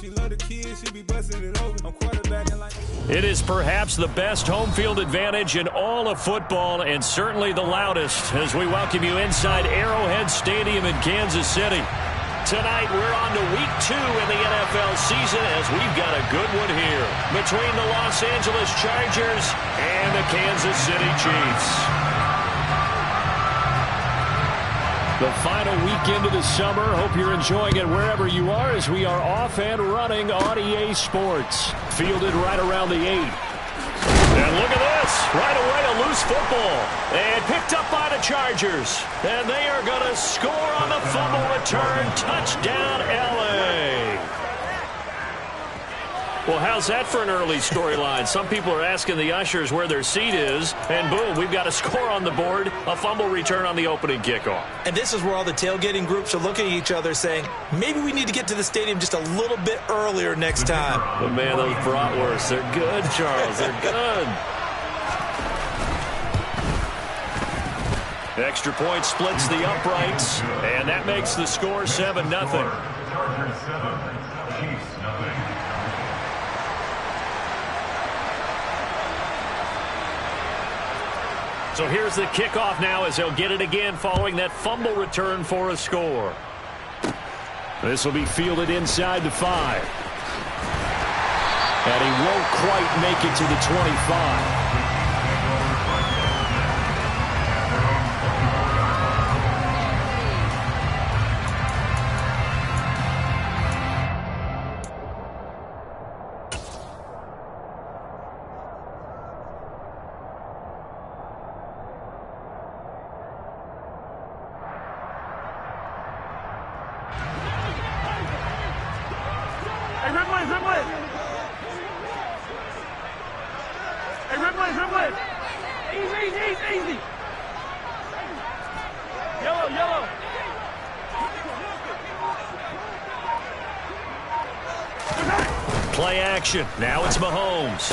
She love the kids, she be busting it over. I'm quarterbacking like... It is perhaps the best home field advantage in all of football, and certainly the loudest, as we welcome you inside Arrowhead Stadium in Kansas City. Tonight, we're on to week 2 in the NFL season, as we've got a good one here between the Los Angeles Chargers and the Kansas City Chiefs. The final weekend of the summer. Hope you're enjoying it wherever you are, as we are off and running on EA Sports. Fielded right around the 8. And look at this. Right away, a loose football. And picked up by the Chargers. And they are going to score on the fumble return. Touchdown, L.A. Well, how's that for an early storyline? Some people are asking the ushers where their seat is, and boom, we've got a score on the board, a fumble return on the opening kickoff. And this is where all the tailgating groups are looking at each other saying, maybe we need to get to the stadium just a little bit earlier next time. But man, those bratwursts, they're good, Charles, they're good. Extra point splits the uprights, and that makes the score 7-0. Chargers 7, Chiefs nothing. So here's the kickoff now, as they'll get it again following that fumble return for a score. This will be fielded inside the 5. And he won't quite make it to the 25. Easy. Yellow. Play action. Now it's Mahomes.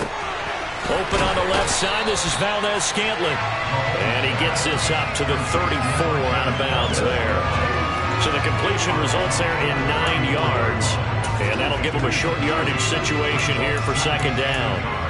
Open on the left side. This is Valdez-Scantling. And he gets this up to the 34 out of bounds there. So the completion results there in 9 yards. And that'll give him a short yardage situation here for second down.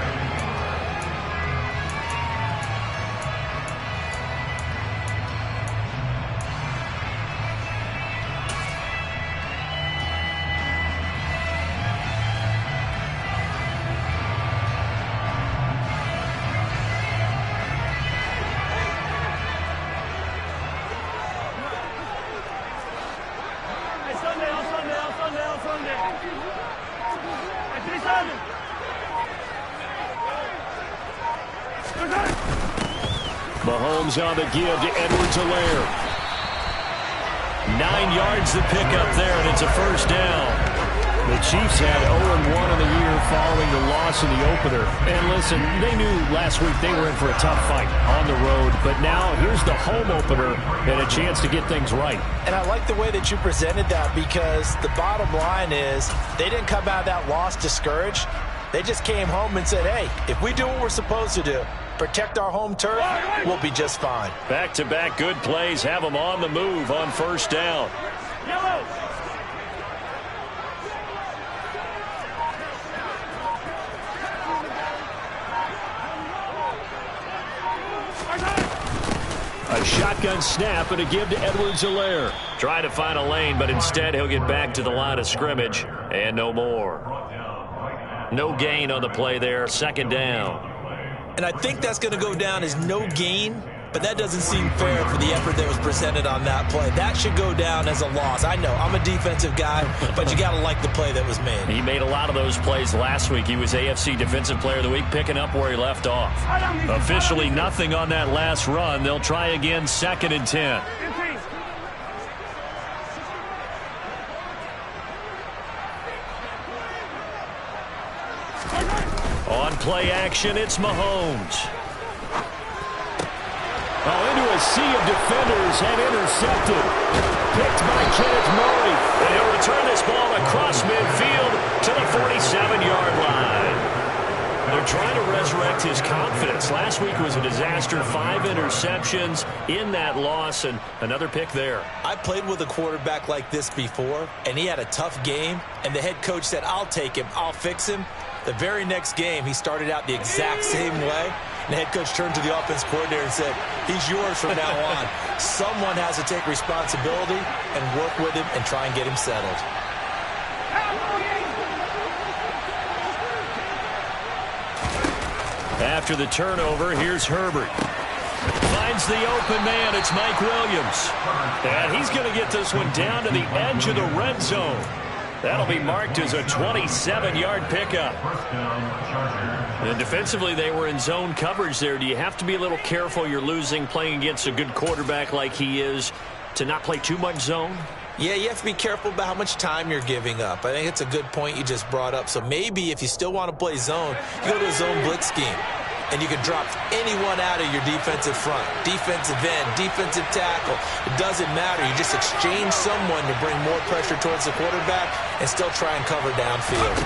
Mahomes on the give to Edwards-Helaire. 9 yards to pick up there, and it's a first down. The Chiefs had 0-1 in the year following the loss in the opener. And listen, they knew last week they were in for a tough fight on the road. But now here's the home opener and a chance to get things right. And I like the way that you presented that, because the bottom line is they didn't come out of that loss discouraged. They just came home and said, hey, if we do what we're supposed to do, protect our home turf, we'll be just fine. Back-to-back good plays have them on the move on first down. Yellow. A shotgun snap and a give to Edwards-Helaire. Trying to find a lane, but instead he'll get back to the line of scrimmage and no more. No gain on the play there, second down. And I think that's going to go down as no gain, but that doesn't seem fair for the effort that was presented on that play. That should go down as a loss. I know, I'm a defensive guy, but you got to like the play that was made. He made a lot of those plays last week. He was AFC Defensive Player of the Week, picking up where he left off. Officially nothing on that last run. They'll try again, 2nd and 10. On play action, it's Mahomes. Into a sea of defenders and intercepted. Picked by Kenneth Murray. And he'll return this ball across midfield to the 47-yard line. They're trying to resurrect his confidence. Last week was a disaster. 5 interceptions in that loss, and another pick there. I played with a quarterback like this before, and he had a tough game, and the head coach said, I'll take him, I'll fix him. The very next game, he started out the exact same way. And the head coach turned to the offense coordinator and said, he's yours from now on. Someone has to take responsibility and work with him and try and get him settled. After the turnover, here's Herbert. Finds the open man. It's Mike Williams. And he's going to get this one down to the edge of the red zone. That'll be marked as a 27-yard pickup. And defensively, they were in zone coverage there. Do you have to be a little careful? You're losing playing against a good quarterback like he is to not play too much zone? Yeah, you have to be careful about how much time you're giving up. I think it's a good point you just brought up. So maybe if you still want to play zone, you go to a zone blitz scheme. And you can drop anyone out of your defensive front, defensive end, defensive tackle. It doesn't matter. You just exchange someone to bring more pressure towards the quarterback and still try and cover downfield.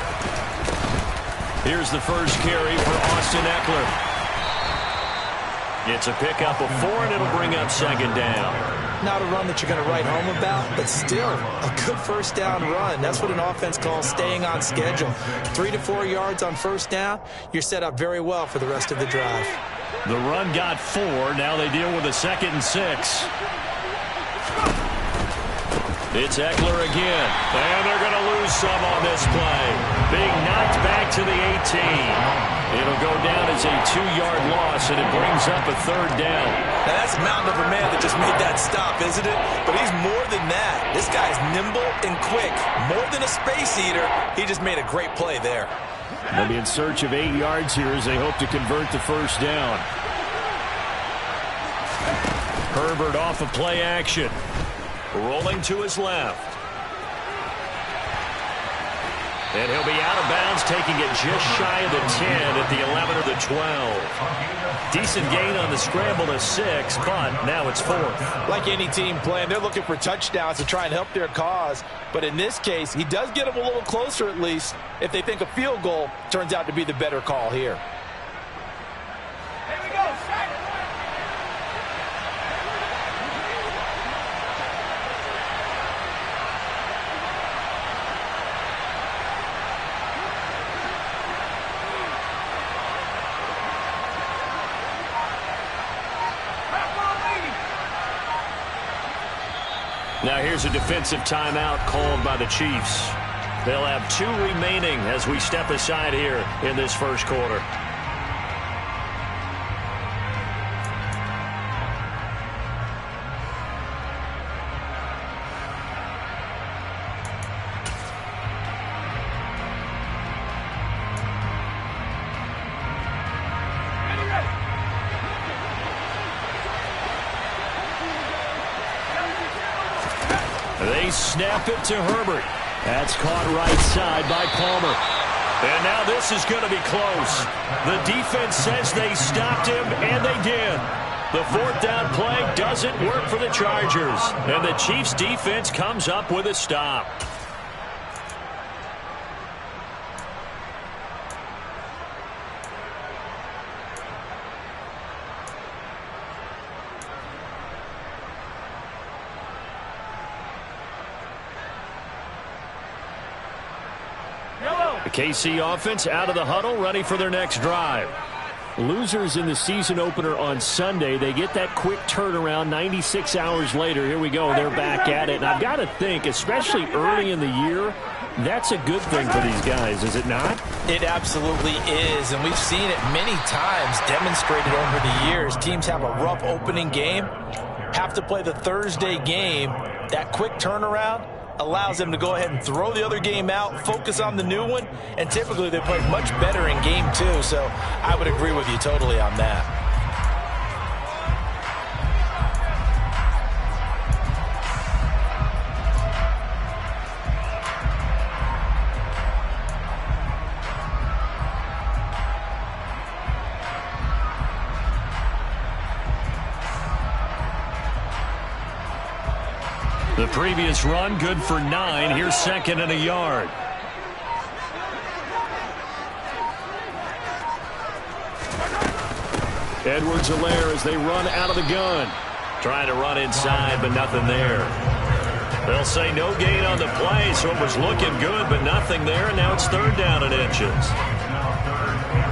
Here's the first carry for Austin Eckler. It's a pickup of 4, and it'll bring up second down. Not a run that you're going to write home about, but still a good first down run. That's what an offense calls staying on schedule. 3 to 4 yards on first down, you're set up very well for the rest of the drive. The run got 4. Now they deal with a 2nd and 6. It's Eckler again, and they're going to lose some on this play. Being knocked back to the 18. It'll go down as a 2-yard loss, and it brings up a 3rd down. Now that's a mountain of a man that just made that stop, isn't it? But he's more than that. This guy's nimble and quick. More than a space eater, he just made a great play there. They'll be in search of 8 yards here as they hope to convert the first down. Herbert off of play action. Rolling to his left. And he'll be out of bounds, taking it just shy of the 10 at the 11 or the 12. Decent gain on the scramble to 6, but now it's 4th. Like any team playing, they're looking for touchdowns to try and help their cause. But in this case, he does get them a little closer at least if they think a field goal turns out to be the better call here. Here we go, strike. Now here's a defensive timeout called by the Chiefs. They'll have 2 remaining as we step aside here in this first quarter. They snap it to Herbert. That's caught right side by Palmer. And now this is going to be close. The defense says they stopped him, and they did. The 4th down play doesn't work for the Chargers. And the Chiefs defense comes up with a stop. The KC offense out of the huddle, ready for their next drive. Losers in the season opener on Sunday. They get that quick turnaround 96 hours later. Here we go. They're back at it. And I've got to think, especially early in the year, that's a good thing for these guys, is it not? It absolutely is, and we've seen it many times demonstrated over the years. Teams have a rough opening game, have to play the Thursday game. That quick turnaround allows them to go ahead and throw the other game out, focus on the new one, and typically they play much better in game 2. So I would agree with you totally on that. The previous run, good for 9. Here's 2nd and a yard. Edwards-Helaire as they run out of the gun. Trying to run inside, but nothing there. They'll say no gain on the play, so it was looking good, but nothing there, and now it's 3rd down and inches.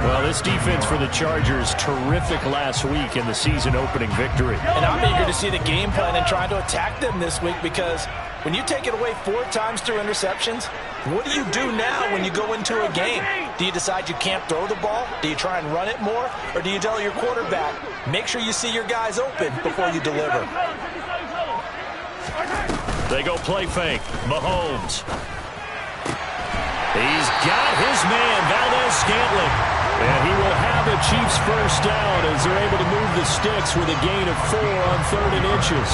Well, this defense for the Chargers, terrific last week in the season-opening victory. And I'm eager to see the game plan and trying to attack them this week, because when you take it away 4 times through interceptions, what do you do now when you go into a game? Do you decide you can't throw the ball? Do you try and run it more? Or do you tell your quarterback, make sure you see your guys open before you deliver? They go play fake. Mahomes. He's got his man, Valdes-Scantling. And he will have a Chiefs first down as they're able to move the sticks with a gain of 4 on 3rd and inches.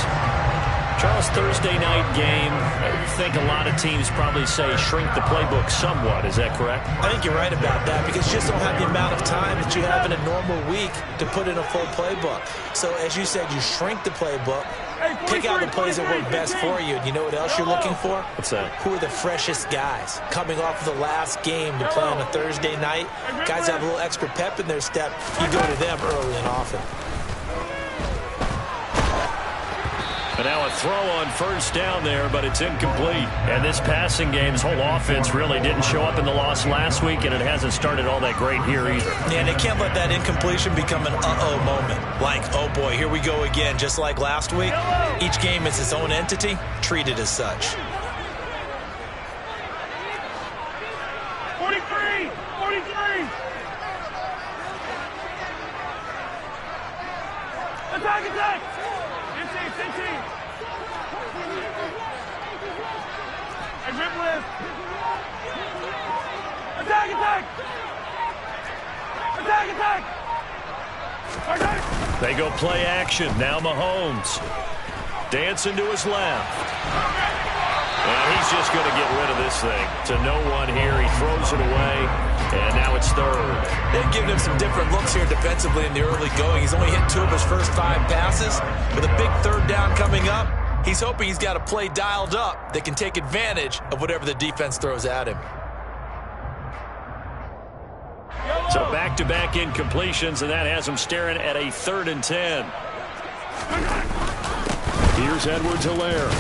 Charles, Thursday night game, I think a lot of teams probably say shrink the playbook somewhat. Is that correct? I think you're right about that, because you just don't have the amount of time that you have in a normal week to put in a full playbook. So as you said, you shrink the playbook, pick out the plays that work best for you. And you know what else you're looking for? What's that? Who are the freshest guys coming off of the last game to play on a Thursday night? Guys have a little extra pep in their step. You go to them early and often. And now a throw on first down there, but it's incomplete. And this passing game's whole offense really didn't show up in the loss last week, and it hasn't started all that great here either. Yeah, and they can't let that incompletion become an uh-oh moment. Like, oh boy, here we go again, just like last week. Each game is its own entity, treated as such. 43! 43! Attack, attack! 15! Hey, rip lift! Attack, attack! Attack, attack! Attack! They go play action. Now Mahomes. Dancing to his left. And he's just going to get rid of this thing. To no one here. He throws it away. And now it's 3rd. They've given him some different looks here defensively in the early going. He's only hit 2 of his first 5 passes. With a big 3rd down coming up, he's hoping he's got a play dialed up that can take advantage of whatever the defense throws at him. So back-to-back incompletions, and that has him staring at a 3rd and 10. Here's Edwards-Helaire.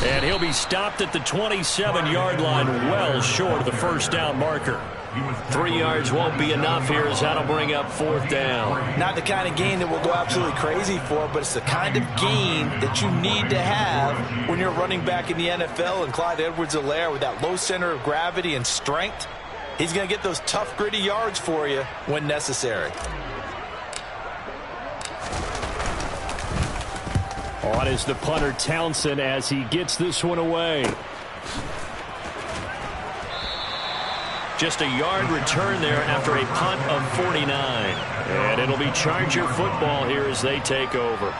And he'll be stopped at the 27-yard line, well short of the first down marker. 3 yards won't be enough here as that'll bring up 4th down. Not the kind of gain that we'll go absolutely crazy for, but it's the kind of gain that you need to have when you're running back in the NFL. And Clyde Edwards-Helaire, with that low center of gravity and strength, he's going to get those tough, gritty yards for you when necessary. On is the punter Townsend as he gets this one away. Just a yard return there after a punt of 49. And it'll be Charger football here as they take over.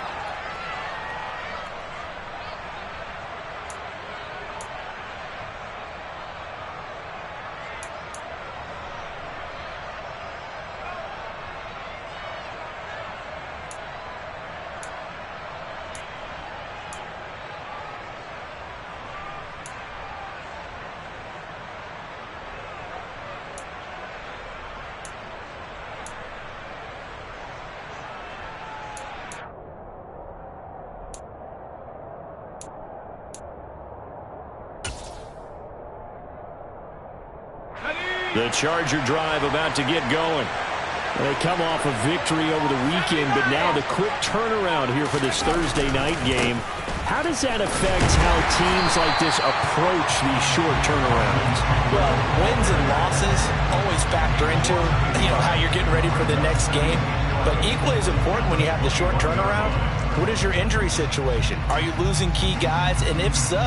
The Charger drive about to get going. They come off a victory over the weekend, but now the quick turnaround here for this Thursday night game. How does that affect how teams like this approach these short turnarounds? Well, wins and losses always factor into, how you're getting ready for the next game. But equally as important when you have the short turnaround, what is your injury situation? Are you losing key guys? And if so,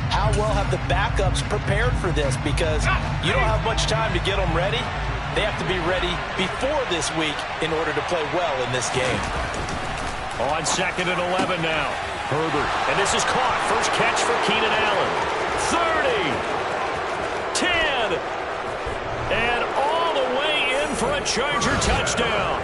how well have the backups prepared for this? Because you don't have much time to get them ready. They have to be ready before this week in order to play well in this game. On 2nd and 11 now. Herbert. And this is caught. First catch for Keenan Allen. 30. 10. And all the way in for a Charger touchdown.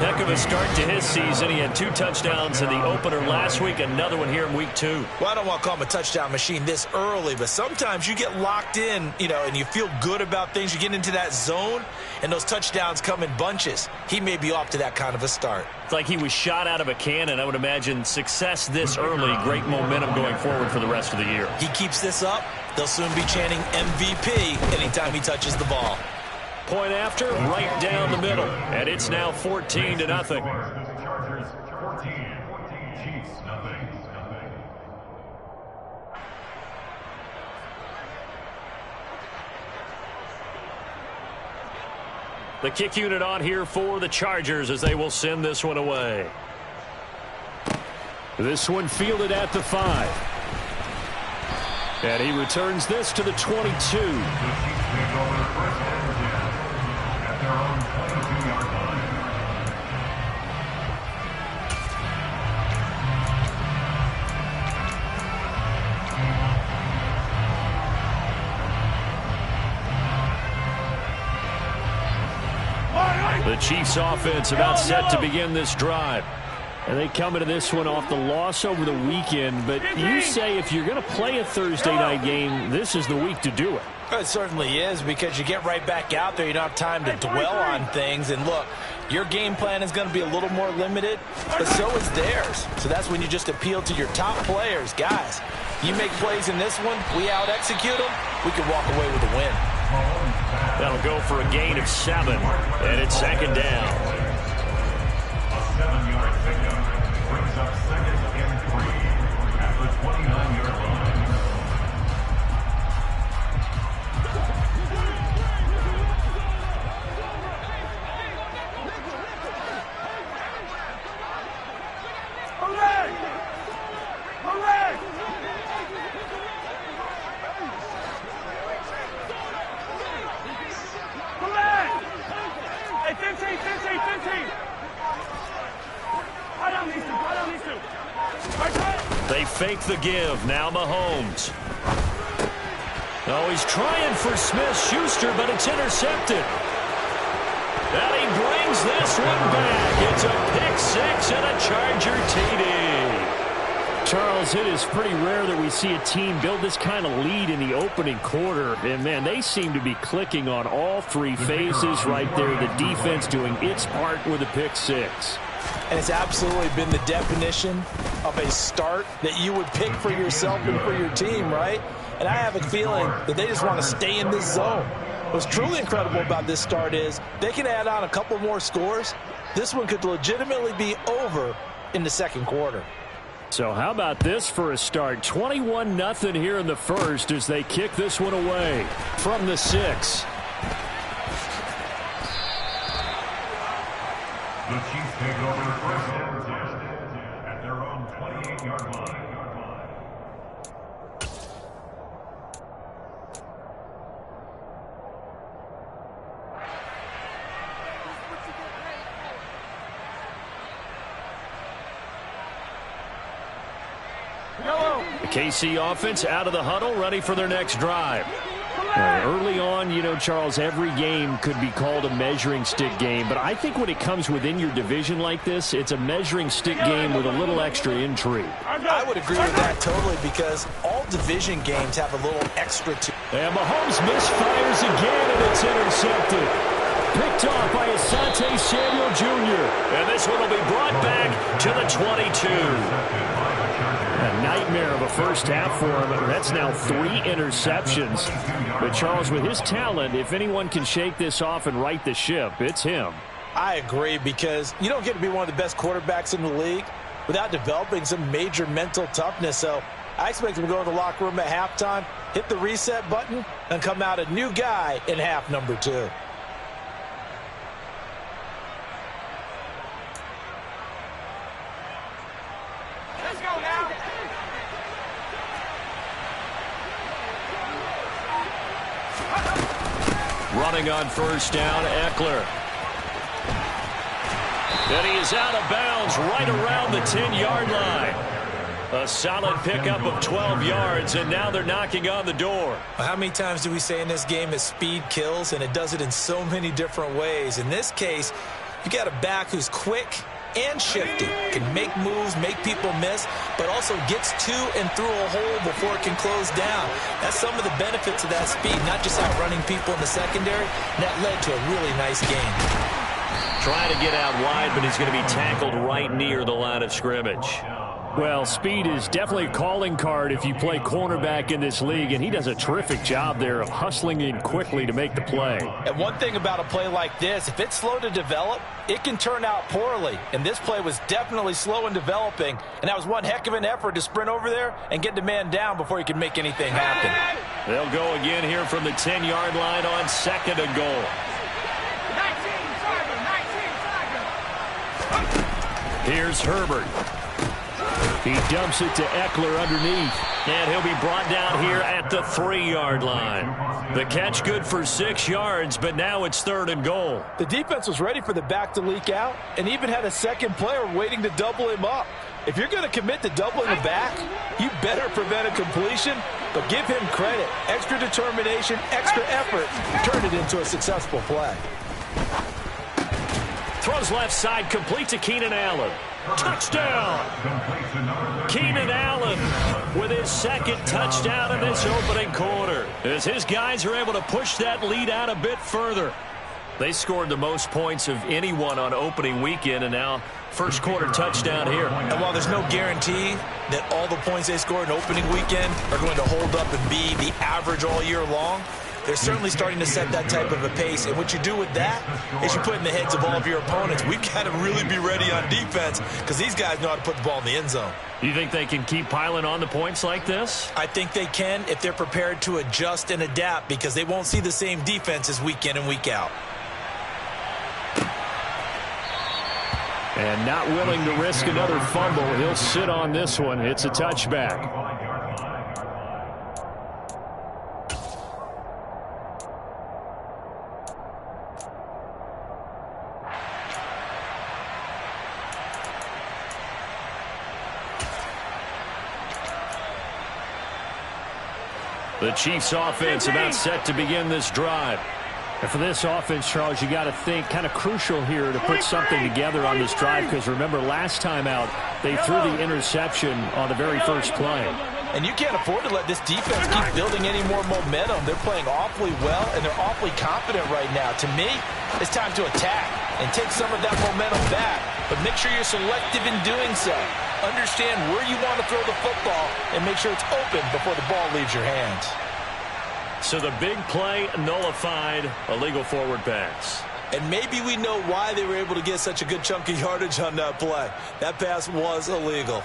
Heck of a start to his season. He had 2 touchdowns in the opener last week, another one here in week 2. Well, I don't want to call him a touchdown machine this early, but sometimes you get locked in, and you feel good about things. You get into that zone, and those touchdowns come in bunches. He may be off to that kind of a start. It's like he was shot out of a cannon. I would imagine success this early, great momentum going forward for the rest of the year. He keeps this up, they'll soon be chanting MVP anytime he touches the ball. Point after, right down the middle. And it's now 14-0. Chargers 14, Chiefs nothing. The kick unit on here for the Chargers as they will send this one away. This one fielded at the 5. And he returns this to the 22. The Chiefs offense about set to begin this drive. And they come into this one off the loss over the weekend. But you say if you're going to play a Thursday night game, this is the week to do it. It certainly is, because you get right back out there. You don't have time to dwell on things. And look, your game plan is going to be a little more limited, but so is theirs. So that's when you just appeal to your top players. Guys, you make plays in this one, we out-execute them, we can walk away with a win. That'll go for a gain of 7, and it's second down. A 7-yard pickup brings up 2nd and 3 at the 29-yard line. Hooray! Hooray! Hooray! Hey, 15! I don't need to. Right. They fake the give. Now Mahomes. Oh, he's trying for Smith-Schuster, but it's intercepted. And he brings this one back. It's a pick 6 and a Charger TD. Charles, it is pretty rare that we see a team build this kind of lead in the opening quarter. And, man, they seem to be clicking on all 3 phases right there. The defense doing its part with a pick 6. And it's absolutely been the definition of a start that you would pick for yourself and for your team, right? And I have a feeling that they just want to stay in this zone. What's truly incredible about this start is they can add on a couple more scores. This one could legitimately be over in the second quarter. So how about this for a start? 21-0 here in the first as they kick this one away from the 6. The Chiefs take over the first and 10 at their own 28-yard line. The KC offense out of the huddle, ready for their next drive. Early on, Charles, every game could be called a measuring stick game, but I think when it comes within your division like this, it's a measuring stick game with a little extra intrigue. I would agree with that totally, because all division games have a little extra to. And Mahomes misfires again, and it's intercepted. Picked off by Asante Samuel Jr. And this one will be brought back to the 22. A nightmare of a first half for him. That's now 3 interceptions. But Charles, with his talent, if anyone can shake this off and right the ship, it's him. I agree, because you don't get to be one of the best quarterbacks in the league without developing some major mental toughness. So I expect him to go in the locker room at halftime, hit the reset button, and come out a new guy in half number 2. Let's go now. Running on first down, Eckler. And he is out of bounds right around the 10-yard line. A solid pickup of 12 yards, and now they're knocking on the door. How many times do we say in this game that speed kills, and it does it in so many different ways? In this case, You got a back who's quick and shifty, can make moves, make people miss, but also gets to and through a hole before it can close down. That's some of the benefits of that speed, not just outrunning people in the secondary, and that led to a really nice game. Trying to get out wide, but he's going to be tackled right near the line of scrimmage. Well, speed is definitely a calling card if you play cornerback in this league, and he does a terrific job there of hustling in quickly to make the play. And one thing about a play like this, if it's slow to develop, it can turn out poorly. And this play was definitely slow in developing, and that was one heck of an effort to sprint over there and get the man down before he could make anything happen. They'll go again here from the 10-yard line on 2nd and goal. 19, Here's Herbert. He dumps it to Eckler underneath. And he'll be brought down here at the 3-yard line. The catch good for 6 yards, but now it's 3rd and goal. The defense was ready for the back to leak out and even had a second player waiting to double him up. If you're going to commit to doubling the back, you better prevent a completion, but give him credit. Extra determination, extra effort turned it into a successful play. Throws left side, complete to Keenan Allen. Touchdown! Keenan Allen with his 2nd touchdown in this opening quarter, as his guys are able to push that lead out a bit further. They scored the most points of anyone on opening weekend, and now first quarter touchdown here. And while there's no guarantee that all the points they scored in opening weekend are going to hold up and be the average all year long, they're certainly starting to set that type of a pace. And what you do with that is you put in the heads of all of your opponents, we've got to really be ready on defense because these guys know how to put the ball in the end zone. You think they can keep piling on the points like this? I think they can if they're prepared to adjust and adapt, because they won't see the same defenses week in and week out. And not willing to risk another fumble, he'll sit on this one. It's a touchback. The Chiefs offense about set to begin this drive. And for this offense, Charles, you got to think kind of crucial here to put something together on this drive, because remember last time out they threw the interception on the very first play. And you can't afford to let this defense keep building any more momentum. They're playing awfully well, and they're awfully confident right now. To me, it's time to attack and take some of that momentum back, but make sure you're selective in doing so. Understand where you want to throw the football and make sure it's open before the ball leaves your hands. So the big play nullified, illegal forward pass. And maybe we know why they were able to get such a good chunk of yardage on that play. That pass was illegal.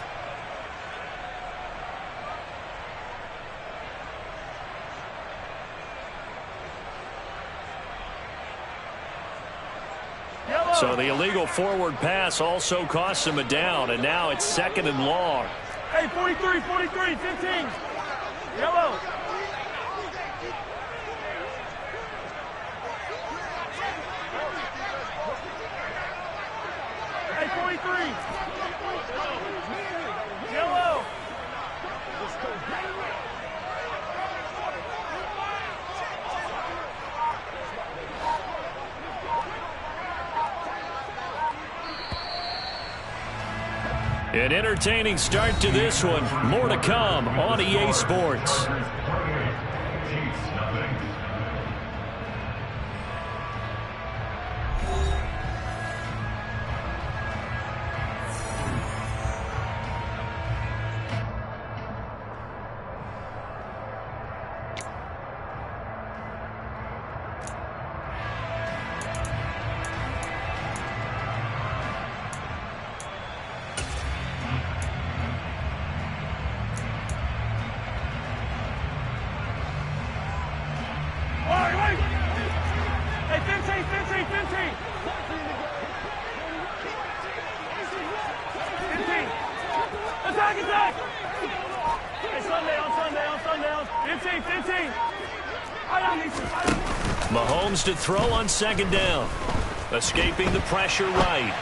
So the illegal forward pass also costs him a down, and now it's 2nd and long. Hey, 43, 15. Yellow. Hey, 43. Yellow. An entertaining start to this one. More to come on EA Sports. Mahomes to throw on 2nd down. Escaping the pressure right.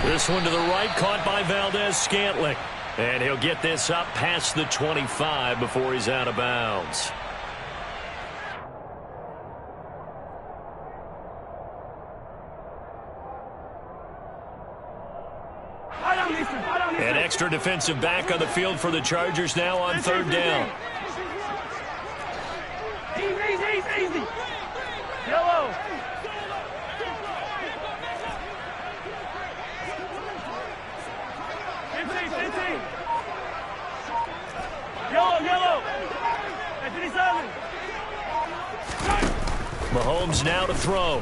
This one to the right, caught by Valdez-Scantling. And he'll get this up past the 25 before he's out of bounds. extra defensive back on the field for the Chargers now on third down. Easy. Yellow. Yellow. At 57. Mahomes now to throw.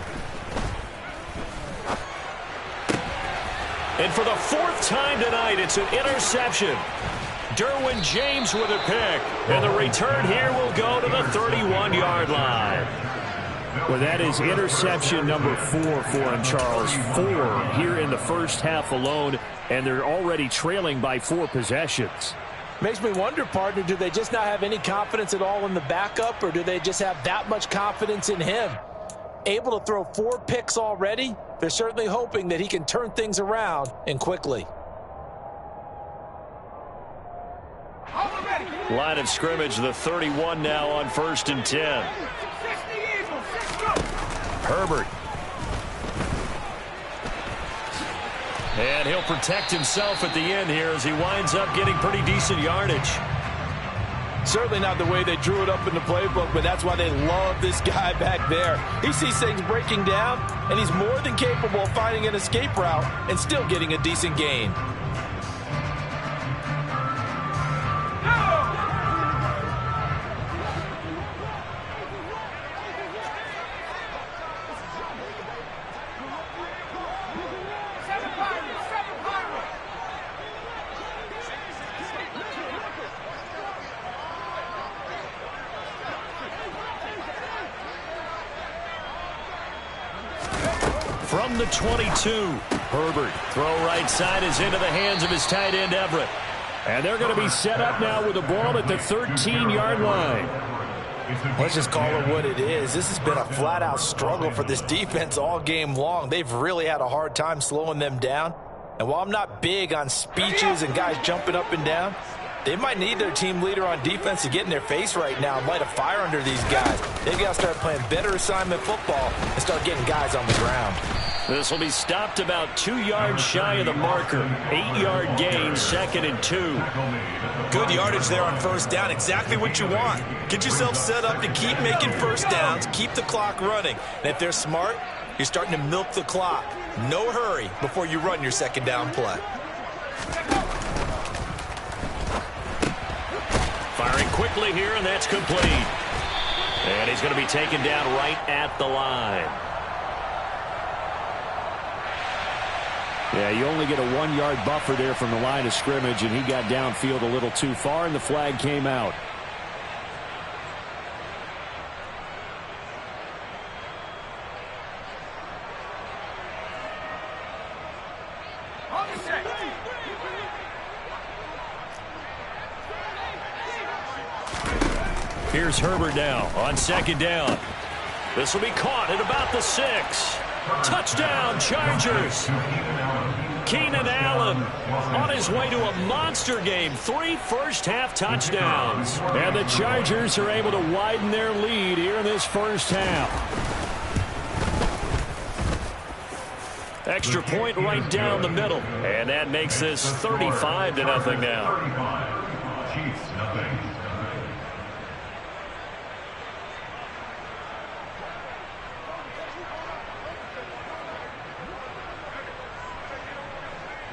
And for the fourth time tonight, it's an interception. Derwin James with a pick. And the return here will go to the 31-yard line. Well, that is interception number 4 for him, Charles. 4 here in the first half alone, and they're already trailing by 4 possessions. Makes me wonder, partner, do they just not have any confidence at all in the backup, or do they just have that much confidence in him? Able to throw 4 picks already? They're certainly hoping that he can turn things around and quickly. Line of scrimmage, the 31 now on 1st and 10. Herbert. And he'll protect himself at the end here as he winds up getting pretty decent yardage. Certainly not the way they drew it up in the playbook, but that's why they love this guy back there. He sees things breaking down, and he's more than capable of finding an escape route and still getting a decent gain. From the 22, Herbert. Throw right side is into the hands of his tight end, Everett. And they're going to be set up now with the ball at the 13-yard line. Let's just call it what it is. This has been a flat-out struggle for this defense all game long. They've really had a hard time slowing them down. And while I'm not big on speeches and guys jumping up and down, they might need their team leader on defense to get in their face right now and light a fire under these guys. They've got to start playing better assignment football and start getting guys on the ground. This will be stopped about 2 yards shy of the marker. 8-yard gain, 2nd and 2. Good yardage there on first down. Exactly what you want. Get yourself set up to keep making first downs, keep the clock running. And if they're smart, you're starting to milk the clock. No hurry before you run your second down play. Firing quickly here, and that's complete. And he's going to be taken down right at the line. Yeah, you only get a 1-yard buffer there from the line of scrimmage, and he got downfield a little too far, and the flag came out. Here's Herbert now on 2nd down. This will be caught at about the 6. Touchdown, Chargers. Keenan Allen on his way to a monster game. 3 first-half touchdowns. And the Chargers are able to widen their lead here in this first half. Extra point right down the middle. And that makes this 35-0 now. 35. Chiefs, nothing.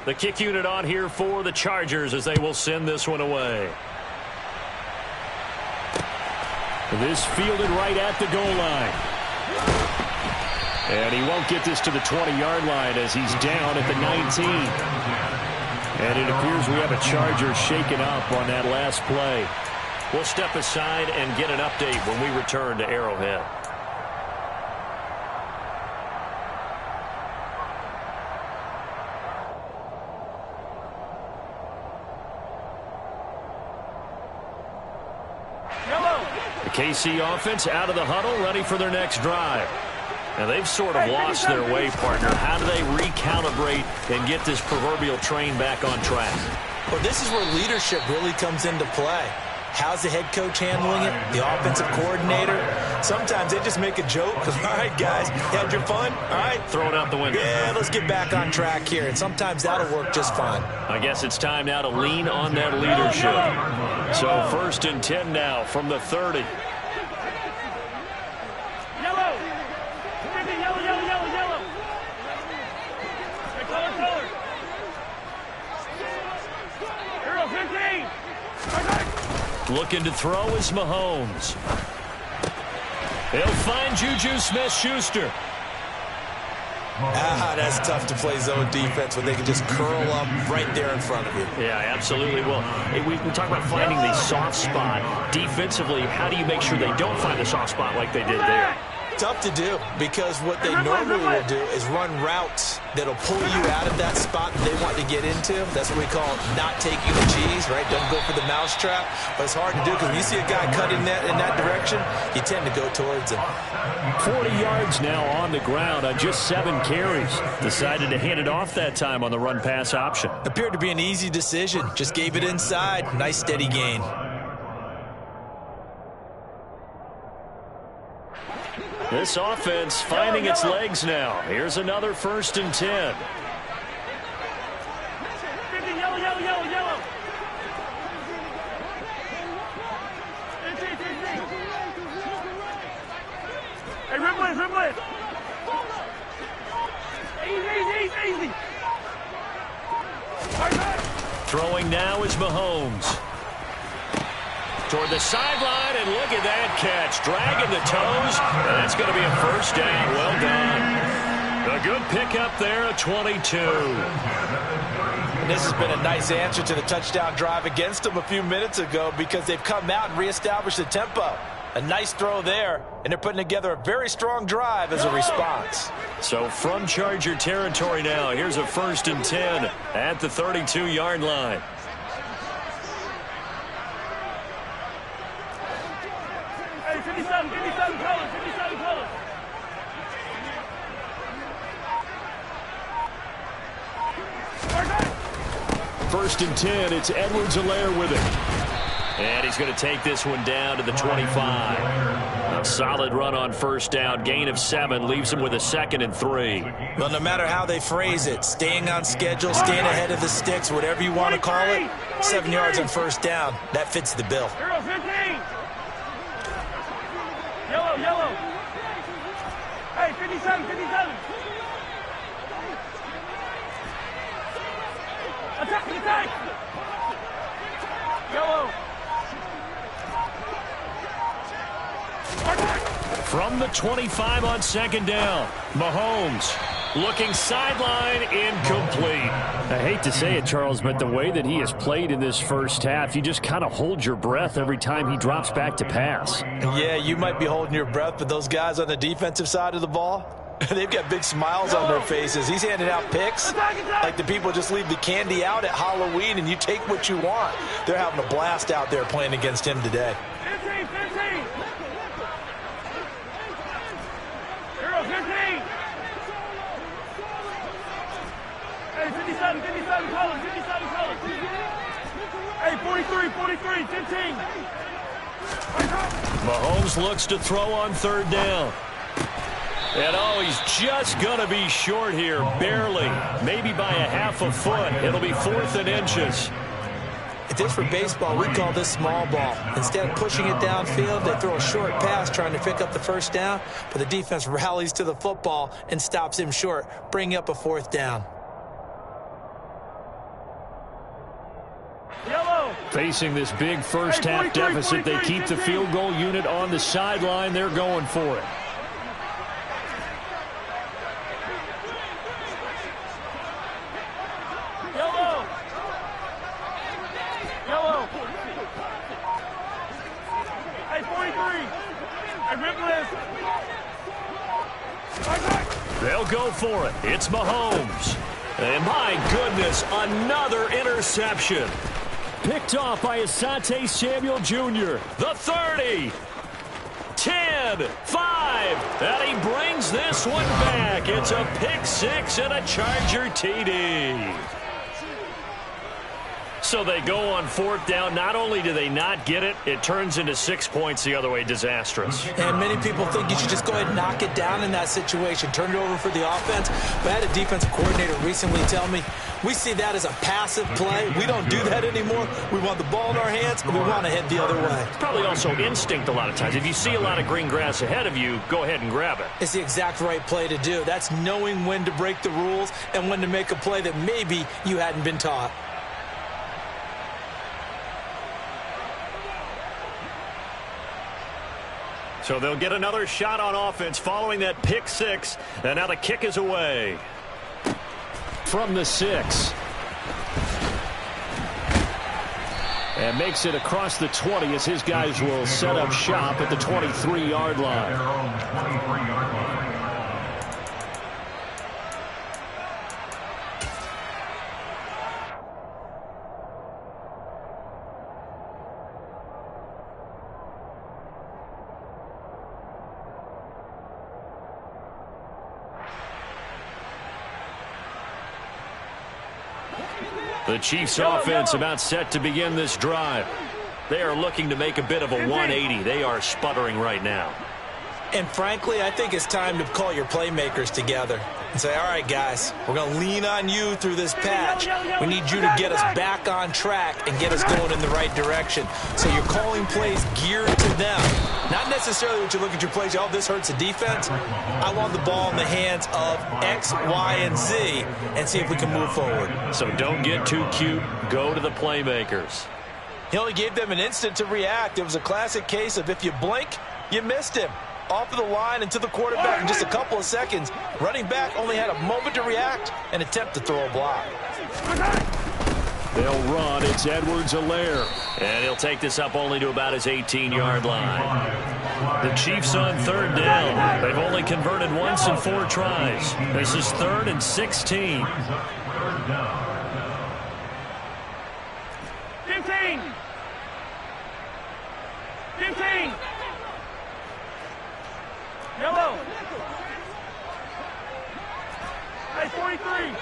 The kick unit on here for the Chargers as they will send this one away. This fielded right at the goal line. And he won't get this to the 20-yard line as he's down at the 19. And it appears we have a Charger shaken up on that last play. We'll step aside and get an update when we return to Arrowhead. The KC offense out of the huddle, ready for their next drive. Now, they've sort of lost their way, partner. How do they recalibrate and get this proverbial train back on track? Well, this is where leadership really comes into play. How's the head coach handling it? The offensive coordinator? Sometimes they just make a joke. All right, guys, you had your fun? All right. Throw it out the window. Yeah, let's get back on track here. And sometimes that'll work just fine. I guess it's time now to lean on that leadership. So 1st and 10 now from the 30. Yellow. Yellow, yellow, yellow, yellow. Hey, color. Hero 15. Looking to throw is Mahomes. He'll find Juju Smith-Schuster. That's tough to play zone defense when they can just curl up right there in front of you. Yeah, absolutely. Well, we talk about finding the soft spot. Defensively, how do you make sure they don't find the soft spot like they did there? Tough to do, because what they normally will do is run routes that'll pull you out of that spot that they want to get into. That's what we call not taking the cheese, right? Don't go for the mousetrap. But it's hard to do because when you see a guy cutting that in that direction, you tend to go towards him. 40 yards now on the ground on just 7 carries. Decided to hand it off that time on the run-pass option. Appeared to be an easy decision. Just gave it inside. Nice steady gain. This offense finding its legs now. Here's another 1st and 10. 50, yellow, yellow, yellow, yellow. 15. Hey, Rimblin. Easy. Throwing now is Mahomes. Toward the sideline, and look at that catch. Dragging the toes, and that's going to be a 1st down. Well done. A good pickup there at 22. And this has been a nice answer to the touchdown drive against them a few minutes ago, because they've come out and reestablished the tempo. A nice throw there, and they're putting together a very strong drive as a response. So from Charger territory now, here's a 1st and 10 at the 32-yard line. Hey, 57 colors. 1st and 10, it's Edwards-Helaire with it. And he's going to take this one down to the 25. A solid run on 1st down. Gain of 7 leaves him with a 2nd and 3. Well, no matter how they phrase it, staying on schedule, staying ahead of the sticks, whatever you want to call it, 7 yards on 1st down, that fits the bill. Hero 15. Yellow. Hey, 57. Attack. Yellow. From the 25 on 2nd down, Mahomes looking sideline, incomplete. I hate to say it, Charles, but the way that he has played in this 1st half, you just kind of hold your breath every time he drops back to pass. Yeah, you might be holding your breath, but those guys on the defensive side of the ball, they've got big smiles on their faces. He's handing out picks like the people just leave the candy out at Halloween and you take what you want. They're having a blast out there playing against him today. 15. Hero 15. Hey, 57 colors. Hey, 43, 15. Mahomes looks to throw on 3rd down. And he's just going to be short here, barely. Maybe by a half a foot. It'll be 4th and inches. If this were baseball, we'd call this small ball. Instead of pushing it downfield, they throw a short pass trying to pick up the 1st down, but the defense rallies to the football and stops him short, bringing up a 4th down. Yellow. Facing this big 1st half deficit, they keep the field goal unit on the sideline. They're going for it. Yellow. Hey, 43. Hey, Rimblin. They'll go for it. It's Mahomes. And my goodness, another interception. Picked off by Asante Samuel Jr. The 30. 10, 5, and he brings this one back. It's a pick 6 and a Charger TD. So they go on fourth down. Not only do they not get it, it turns into 6 points the other way. Disastrous. And many people think you should just go ahead and knock it down in that situation. Turn it over for the offense. But I had a defensive coordinator recently tell me, we see that as a passive play. We don't do that anymore. We want the ball in our hands, and we want to head the other way. It's probably also instinct a lot of times. If you see a lot of green grass ahead of you, go ahead and grab it. It's the exact right play to do. That's knowing when to break the rules and when to make a play that maybe you hadn't been taught. So they'll get another shot on offense following that pick six, and now the kick is away. From the 6. And makes it across the 20 as his guys will set up shop at the 23-yard line. Their own 23-yard line. The Chiefs offense about set to begin this drive. They are looking to make a bit of a 180. They are sputtering right now. And frankly, I think it's time to call your playmakers together and say, all right, guys, we're going to lean on you through this patch. We need you to get us back on track and get us going in the right direction. So you're calling plays geared to them. Not necessarily what you look at your plays, oh, this hurts the defense. I want the ball in the hands of X, Y, and Z and see if we can move forward. So don't get too cute. Go to the playmakers. He only gave them an instant to react. It was a classic case of if you blink, you missed him. Off of the line and to the quarterback in just a couple of seconds. Running back only had a moment to react and attempt to throw a block. They'll run. It's Edwards-Helaire. And he'll take this up only to about his 18-yard line. The Chiefs on third down. They've only converted once in 4 tries. This is 3rd and 16. 15. Yellow. Hey, 43.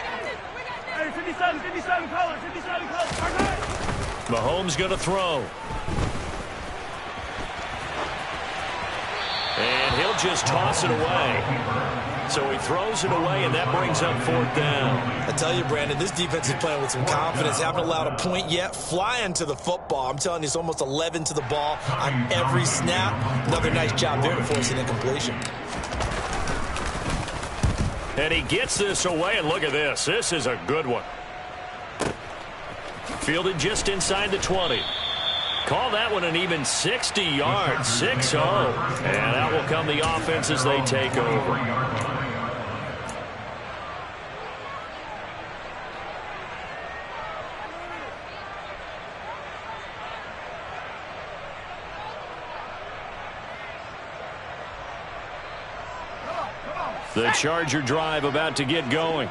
Hey, 57 colors. Mahomes going to throw. And he'll just toss it away. So he throws it away, and that brings up 4th down. I tell you, Brandon, this defense is playing with some confidence. Haven't allowed a point yet. Flying to the football. I'm telling you, it's almost 11 to the ball on every snap. Another nice job there to force an incompletion. And he gets this away, and look at this. This is a good one. Fielded just inside the 20. Call that one an even 60 yards, 6-0. And out will come the offense as they take over. The Charger drive about to get going.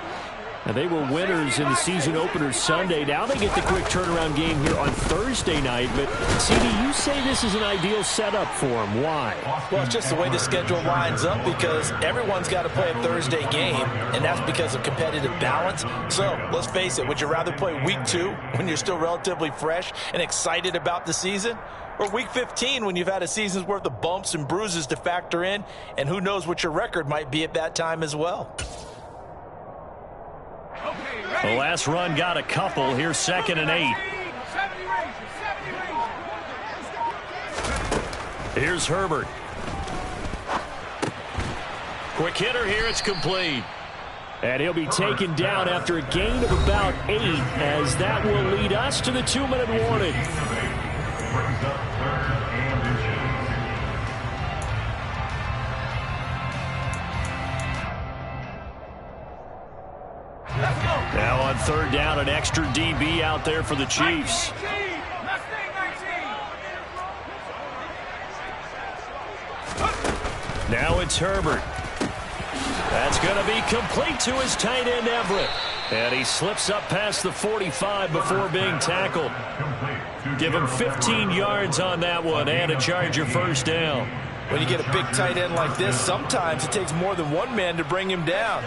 And they were winners in the season opener Sunday. Now they get the quick turnaround game here on Thursday night. But, CD, you say this is an ideal setup for them. Why? Well, it's just the way the schedule lines up because everyone's got to play a Thursday game, and that's because of competitive balance. So, let's face it, would you rather play week 2 when you're still relatively fresh and excited about the season? Or week 15 when you've had a season's worth of bumps and bruises to factor in, and who knows what your record might be at that time as well. The last run got a couple. Here's 2nd and 8. Here's Herbert. Quick hitter here. It's complete. And he'll be taken down after a gain of about 8, as that will lead us to the 2-minute warning. Brings up 3rd and inches. Now on 3rd down, an extra DB out there for the Chiefs. Now it's Herbert. That's going to be complete to his tight end, Everett. And he slips up past the 45 before being tackled. Give him 15 yards on that one and a Charger 1st down. When you get a big tight end like this, sometimes it takes more than one man to bring him down.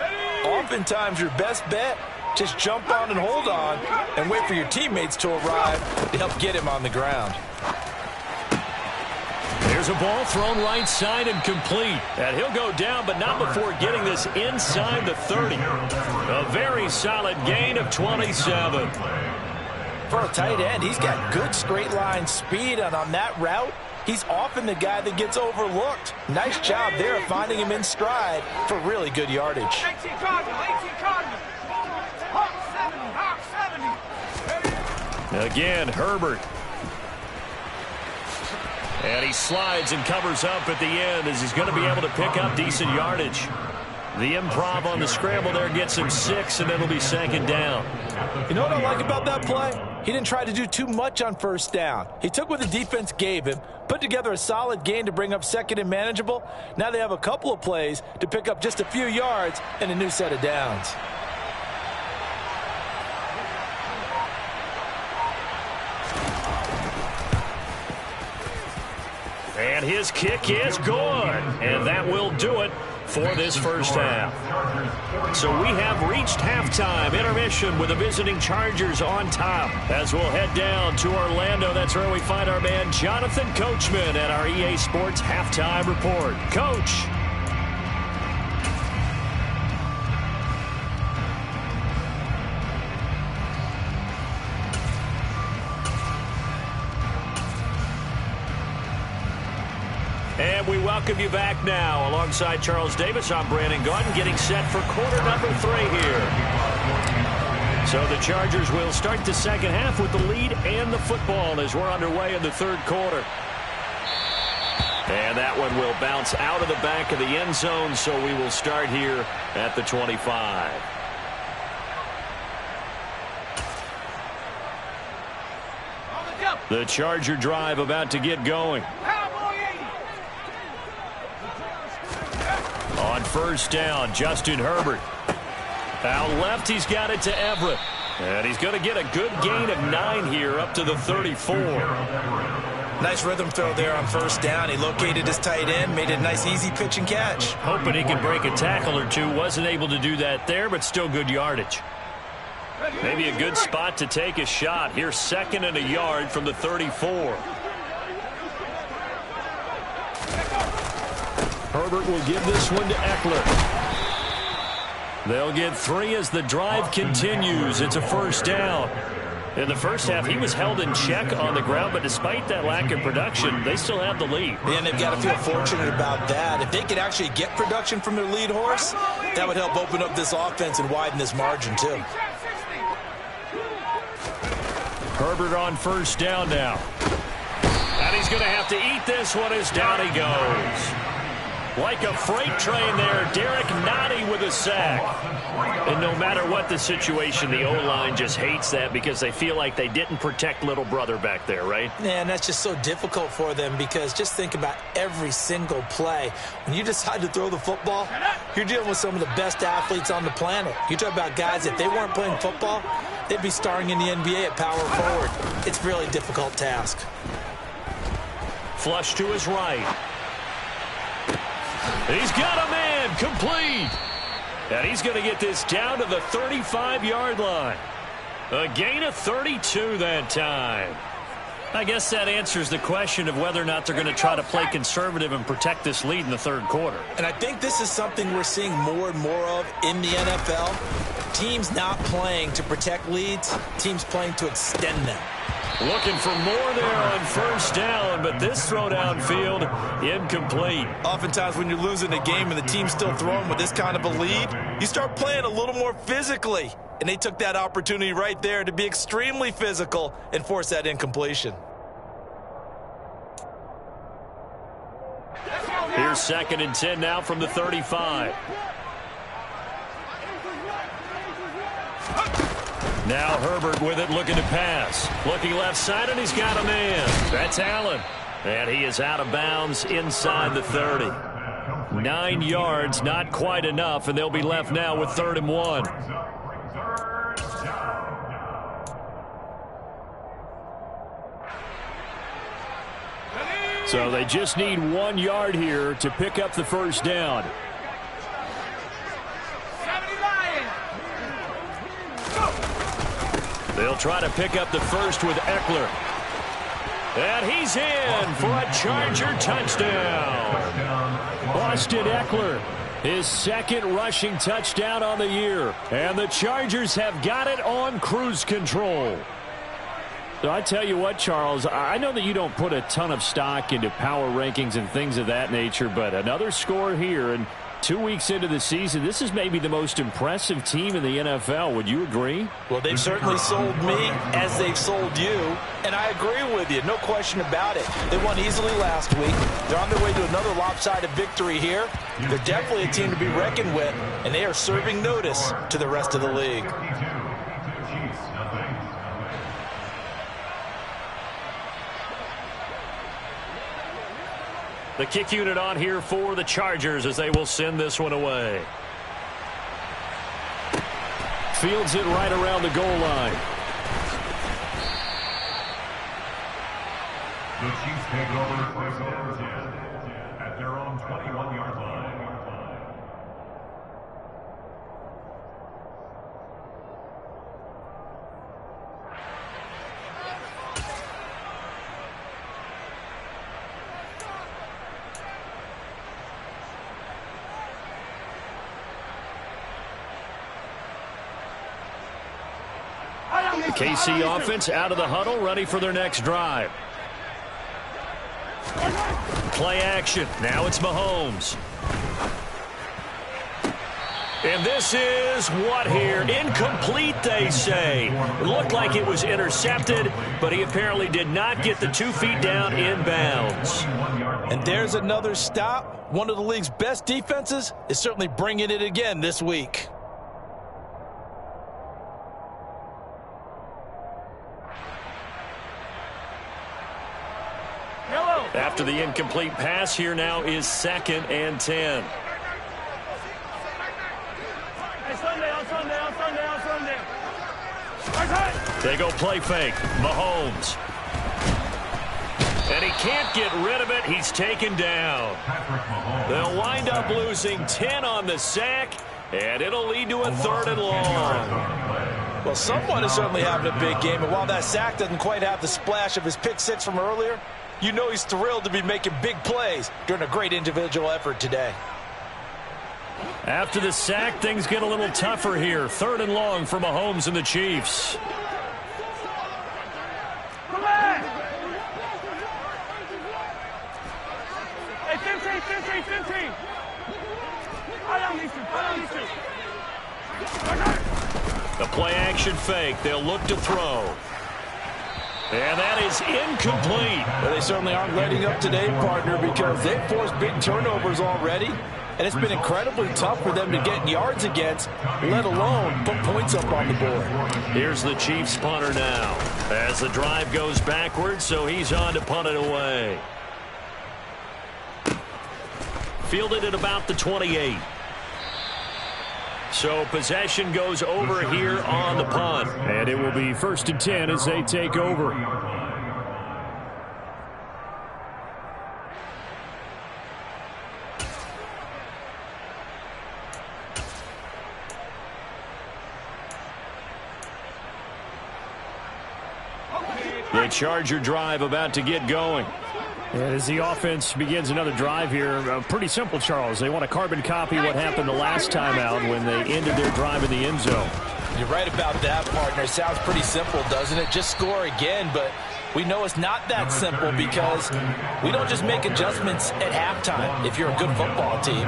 Oftentimes, your best bet Just jump on and hold on and wait for your teammates to arrive to help get him on the ground. There's a ball thrown right side and complete. And he'll go down, but not before getting this inside the 30. A very solid gain of 27. For a tight end, he's got good straight line speed, and on that route, he's often the guy that gets overlooked. Nice job there of finding him in stride for really good yardage. 18 Cardinal, 18 Cardinal. Hawk 70, Hawk 70. Again, Herbert. And he slides and covers up at the end as he's going to be able to pick up decent yardage. The improv on the scramble there gets him 6, and it'll be second down. You know what I like about that play? He didn't try to do too much on first down. He took what the defense gave him, put together a solid gain to bring up second and manageable. Now they have a couple of plays to pick up just a few yards and a new set of downs. And his kick is good. And that will do it for this first half. So we have reached halftime intermission with the visiting Chargers on top. As we'll head down to Orlando, that's where we find our man Jonathan Coachman at our EA Sports Halftime Report. Coach. And we welcome you back now. Alongside Charles Davis, I'm Brandon Gaudin, getting set for quarter number 3 here. So the Chargers will start the second half with the lead and the football as we're underway in the third quarter. And that one will bounce out of the back of the end zone, so we will start here at the 25. The Charger drive about to get going. On first down, Justin Herbert. Out left, he's got it to Everett. And he's going to get a good gain of 9 here up to the 34. Nice rhythm throw there on first down. He located his tight end, made it a nice easy pitch and catch. Hoping he could break a tackle or two. Wasn't able to do that there, but still good yardage. Maybe a good spot to take a shot. Here's 2nd and a yard from the 34. Herbert will give this one to Eckler. They'll get 3 as the drive continues. It's a first down. In the first half, he was held in check on the ground, but despite that lack of production, they still have the lead. And they've got to feel fortunate about that. If they could actually get production from their lead horse, that would help open up this offense and widen this margin too. Herbert on first down now. And he's going to have to eat this one as down he goes. Like a freight train there, Derek Nottie with a sack. And no matter what the situation, the O-line just hates that because they feel like they didn't protect little brother back there, right? Yeah, and that's just so difficult for them because just think about every single play. When you decide to throw the football, you're dealing with some of the best athletes on the planet. You talk about guys, if they weren't playing football, they'd be starring in the NBA at power forward. It's a really difficult task. Flush to his right. He's got a man, complete. And he's going to get this down to the 35-yard line. A gain of 32 that time. I guess that answers the question of whether or not they're going to try to play conservative and protect this lead in the third quarter. And I think this is something we're seeing more and more of in the NFL. Teams not playing to protect leads, teams playing to extend them. Looking for more there on first down, but this throw downfield incomplete. Oftentimes when you're losing a game and the team's still throwing with this kind of a lead, you start playing a little more physically. And they took that opportunity right there to be extremely physical and force that incompletion. Here's 2nd and 10 now from the 35. Now Herbert with it, looking to pass. Looking left side, and he's got a man. That's Allen. And he is out of bounds inside the 30. 9 yards, not quite enough, and they'll be left now with 3rd and 1. So they just need 1 yard here to pick up the first down. They'll try to pick up the first with Eckler. And he's in for a Charger touchdown. Austin Eckler, his second rushing touchdown on the year. And the Chargers have got it on cruise control. So I tell you what, Charles, I know that you don't put a ton of stock into power rankings and things of that nature, but another score here, and 2 weeks into the season, this is maybe the most impressive team in the NFL. Would you agree? Well, they've certainly sold me as they've sold you, and I agree with you, no question about it. They won easily last week. They're on their way to another lopsided victory here. They're definitely a team to be reckoned with, and they are serving notice to the rest of the league. The kick unit on here for the Chargers as they will send this one away. Fields it right around the goal line. The Chiefs take over first and 10 at their own 21-yard line. KC offense out of the huddle, ready for their next drive. Play action. Now it's Mahomes. And this is what here? Incomplete, they say. It looked like it was intercepted, but he apparently did not get the 2 feet down in bounds. And there's another stop. One of the league's best defenses is certainly bringing it again this week. After the incomplete pass, here now is 2nd and 10. They go play fake. Mahomes. And he can't get rid of it. He's taken down. They'll wind up losing 10 on the sack, and it'll lead to a 3rd and long. Well, someone is certainly having a big game, and while that sack doesn't quite have the splash of his pick six from earlier, you know he's thrilled to be making big plays during a great individual effort today. After the sack, things get a little tougher here. 3rd and long for Mahomes and the Chiefs. Come on! Hey, 15. The play action fake. They'll look to throw. And that is incomplete. Well, they certainly aren't letting up today, partner, because they've forced big turnovers already. And it's been incredibly tough for them to get yards against, let alone put points up on the board. Here's the Chiefs punter now. As the drive goes backwards, so he's on to punt it away. Fielded at about the 28. So possession goes over here on the punt. And it will be 1st and 10 as they take over. The Charger drive about to get going. And as the offense begins another drive here, pretty simple, Charles. They want to carbon copy what happened the last time out when they ended their drive in the end zone. You're right about that, partner. It sounds pretty simple, doesn't it? Just score again, but we know it's not that simple because we don't just make adjustments at halftime if you're a good football team.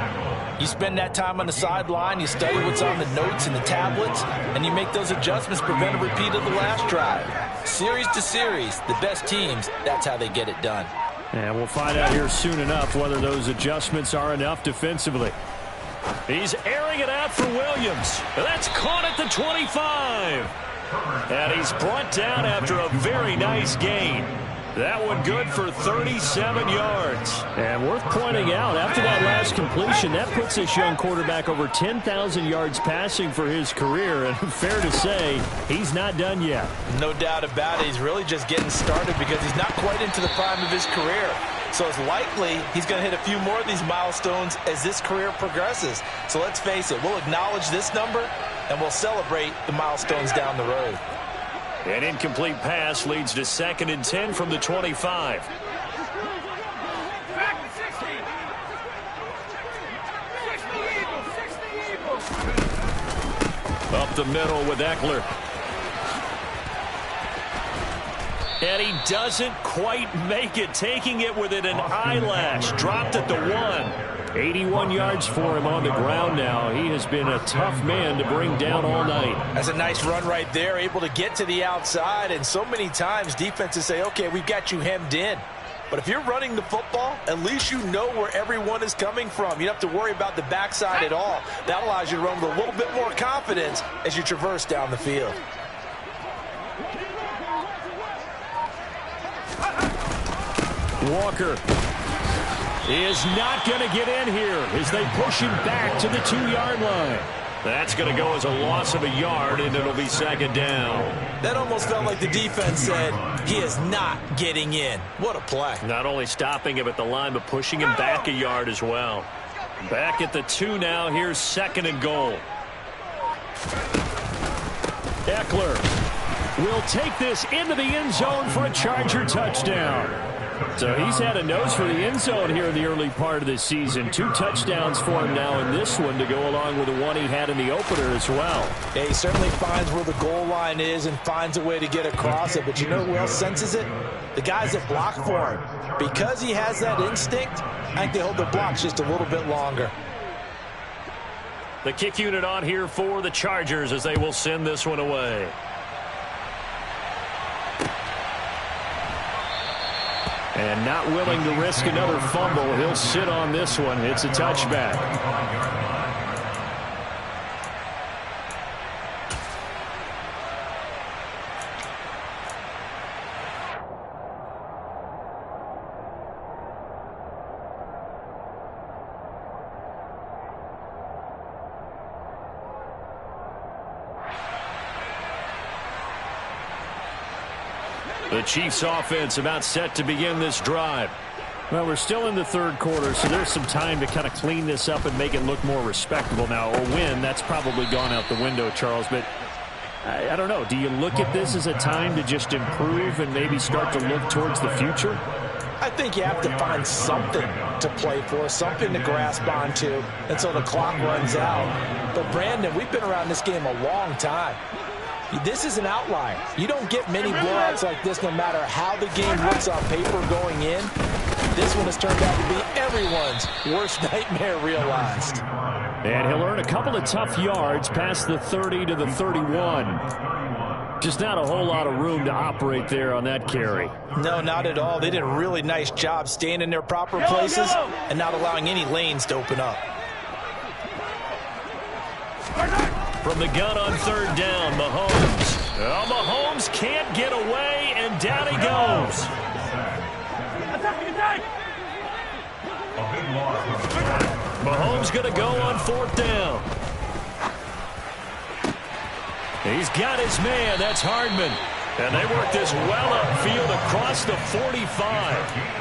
You spend that time on the sideline, you study what's on the notes and the tablets, and you make those adjustments, prevent a repeat of the last drive. Series to series, the best teams, that's how they get it done. And we'll find out here soon enough whether those adjustments are enough defensively. He's airing it out for Williams. That's caught at the 25. And he's brought down after a very nice gain. That one good for 37 yards. And worth pointing out, after that last completion, that puts this young quarterback over 10,000 yards passing for his career. And fair to say, he's not done yet. No doubt about it. He's really just getting started because he's not quite into the prime of his career. So it's likely he's going to hit a few more of these milestones as this career progresses. So let's face it, we'll acknowledge this number and we'll celebrate the milestones down the road. An incomplete pass leads to 2nd and 10 from the 25. Up the middle with Eckler. And he doesn't quite make it, taking it within an eyelash. Dropped at the 1. 81 yards for him on the ground now. He has been a tough man to bring down all night. That's a nice run right there, able to get to the outside. And so many times defenses say, okay, we've got you hemmed in. But if you're running the football, at least you know where everyone is coming from. You don't have to worry about the backside at all. That allows you to run with a little bit more confidence as you traverse down the field. Walker is not going to get in here as they push him back to the 2-yard line. That's going to go as a loss of a yard, and it'll be 2nd down. That almost felt like the defense said, he is not getting in. What a play. Not only stopping him at the line, but pushing him back a yard as well. Back at the 2 now. Here's 2nd and goal. Eckler will take this into the end zone for a Charger touchdown. So he's had a nose for the end zone here in the early part of this season. 2 touchdowns for him now in this one to go along with the one he had in the opener as well. Yeah, he certainly finds where the goal line is and finds a way to get across it. But you know who else senses it? The guys that block for him. Because he has that instinct, I think they hold their blocks just a little bit longer. The kick unit on here for the Chargers as they will send this one away. And not willing to risk another fumble. He'll sit on this one. It's a touchback. The Chiefs offense about set to begin this drive. Well, we're still in the 3rd quarter, so there's some time to kind of clean this up and make it look more respectable now. Or win, that's probably gone out the window, Charles. But I don't know. Do you look at this as a time to just improve and maybe start to look towards the future? I think you have to find something to play for, something to grasp onto until the clock runs out. But, Brandon, we've been around this game a long time. This is an outlier. You don't get many blowouts like this no matter how the game looks on paper going in. This one has turned out to be everyone's worst nightmare realized. And he'll earn a couple of tough yards past the 30 to the 31. Just not a whole lot of room to operate there on that carry. No, not at all. They did a really nice job staying in their proper places and not allowing any lanes to open up. From the gun on 3rd down, Mahomes. Well, Mahomes can't get away, and down he goes. Mahomes going to go on 4th down. He's got his man. That's Hardman. And they work this well upfield across the 45.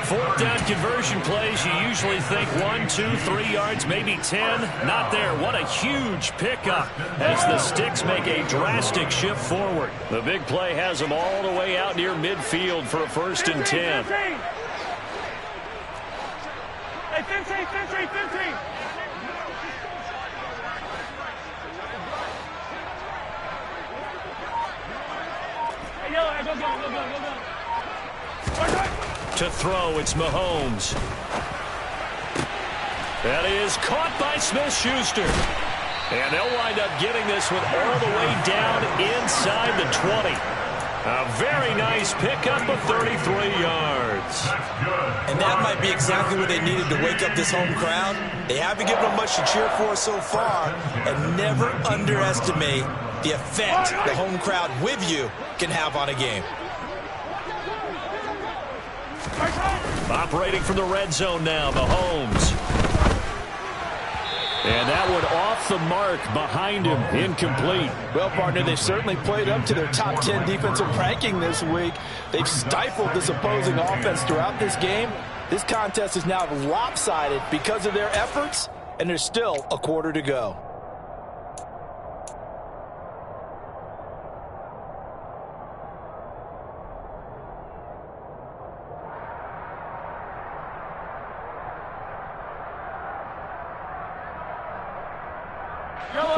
4th down conversion plays, you usually think 1, 2, 3 yards, maybe 10. Not there. What a huge pickup as the Sticks make a drastic shift forward. The big play has them all the way out near midfield for a 1st and 10. 15. Hey, 15. To throw, it's Mahomes. That is caught by Smith-Schuster. And they'll wind up getting this one all the way down inside the 20. A very nice pickup of 33 yards. And that might be exactly what they needed to wake up this home crowd. They haven't given them much to cheer for so far, and never underestimate the effect the home crowd with you can have on a game. Operating from the red zone now, Mahomes. And that one off the mark behind him, incomplete. Well, partner, they've certainly played up to their top 10 defensive ranking this week. They've stifled this opposing offense throughout this game. This contest is now lopsided because of their efforts, and there's still a quarter to go.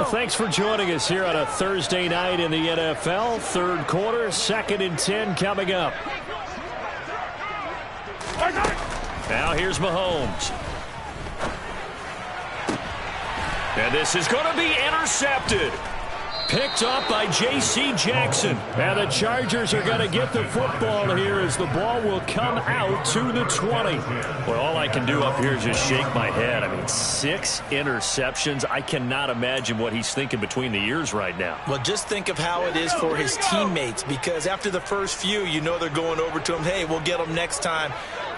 thanks for joining us here on a Thursday night in the NFL. Third quarter, 2nd and 10 coming up. Now here's Mahomes. And this is going to be intercepted. Picked up by J.C. Jackson. And the Chargers are going to get the football here as the ball will come out to the 20. Well, all I can do up here is just shake my head. I mean, 6 interceptions. I cannot imagine what he's thinking between the ears right now. Well, just think of how it is for his teammates, because after the first few, you know they're going over to him, hey, we'll get them next time.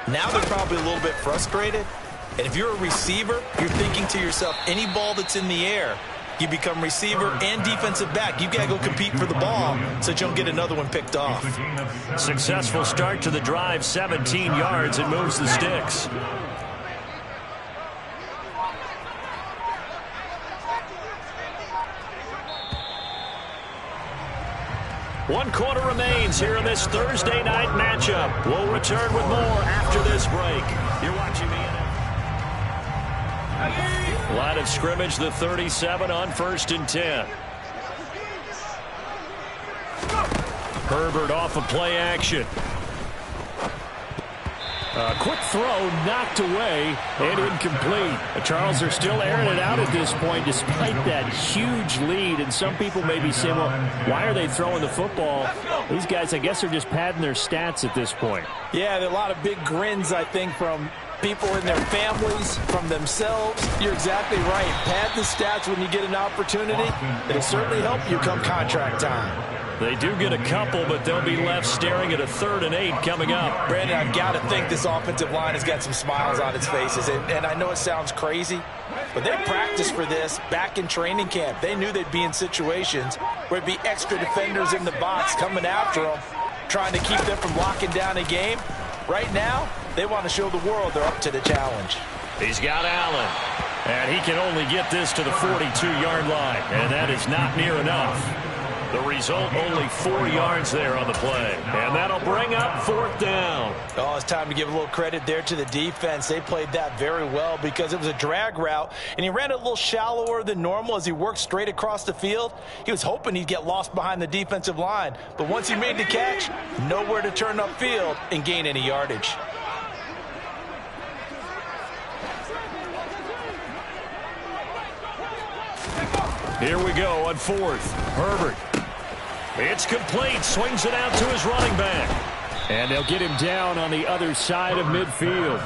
Now they're probably a little bit frustrated. And if you're a receiver, you're thinking to yourself, any ball that's in the air, you become receiver and defensive back. You've got to go compete for the ball so that you don't get another one picked off. Successful start to the drive, 17 yards, and moves the sticks. One quarter remains here in this Thursday night matchup. We'll return with more after this break. You're watching the line of scrimmage, the 37 on 1st and 10. Herbert off of play action. Quick throw knocked away and incomplete. Charles, are still airing it out at this point despite that huge lead. And some people may be saying, well, why are they throwing the football? These guys, I guess, are just padding their stats at this point. Yeah, there are a lot of big grins, I think, from people in their families, from themselves. You're exactly right. Pad the stats when you get an opportunity. It'll certainly help you come contract time. They do get a couple, but they'll be left staring at a 3rd and 8 coming up. Brandon, I've got to think this offensive line has got some smiles on its faces. And I know it sounds crazy, but they practiced for this back in training camp. They knew they'd be in situations where it'd be extra defenders in the box coming after them, trying to keep them from locking down a game. Right now, they want to show the world they're up to the challenge. He's got Allen, and he can only get this to the 42-yard line, and that is not near enough. The result, only 4 yards there on the play. And that'll bring up 4th down. Oh, it's time to give a little credit there to the defense. They played that very well because it was a drag route, and he ran a little shallower than normal as he worked straight across the field. He was hoping he'd get lost behind the defensive line. But once he made the catch, nowhere to turn upfield and gain any yardage. Here we go on 4th. Herbert. It's complete. Swings it out to his running back. And they'll get him down on the other side of midfield.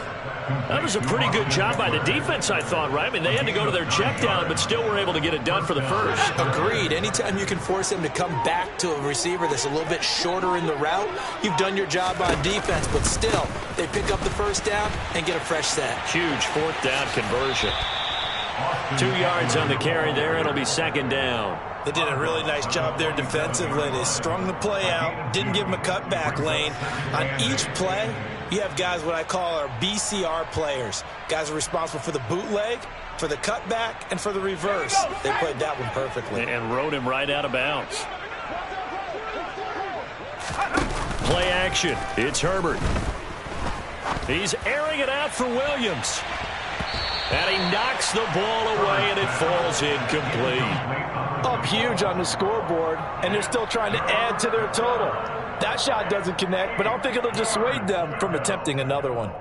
That was a pretty good job by the defense, I thought, right? I mean, they had to go to their check down, but still were able to get it done for the first. Agreed. Anytime you can force him to come back to a receiver that's a little bit shorter in the route, you've done your job on defense, but still, they pick up the first down and get a fresh set. Huge 4th down conversion. 2 yards on the carry there. It'll be 2nd down. They did a really nice job there defensively. They strung the play out, didn't give him a cutback lane. On each play, you have guys what I call our BCR players. Guys are responsible for the bootleg, for the cutback, and for the reverse. They played that one perfectly. And rode him right out of bounds. Play action. It's Herbert. He's airing it out for Williams. And he knocks the ball away, and it falls incomplete. Up huge on the scoreboard, and they're still trying to add to their total. That shot doesn't connect, but I don't think it'll dissuade them from attempting another one.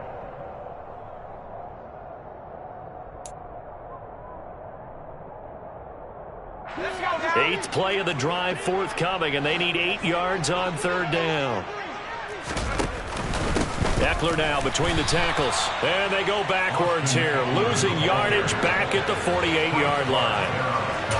Eighth play of the drive forthcoming, and they need 8 yards on 3rd down. Eckler now between the tackles. And they go backwards here. Losing yardage back at the 48-yard line.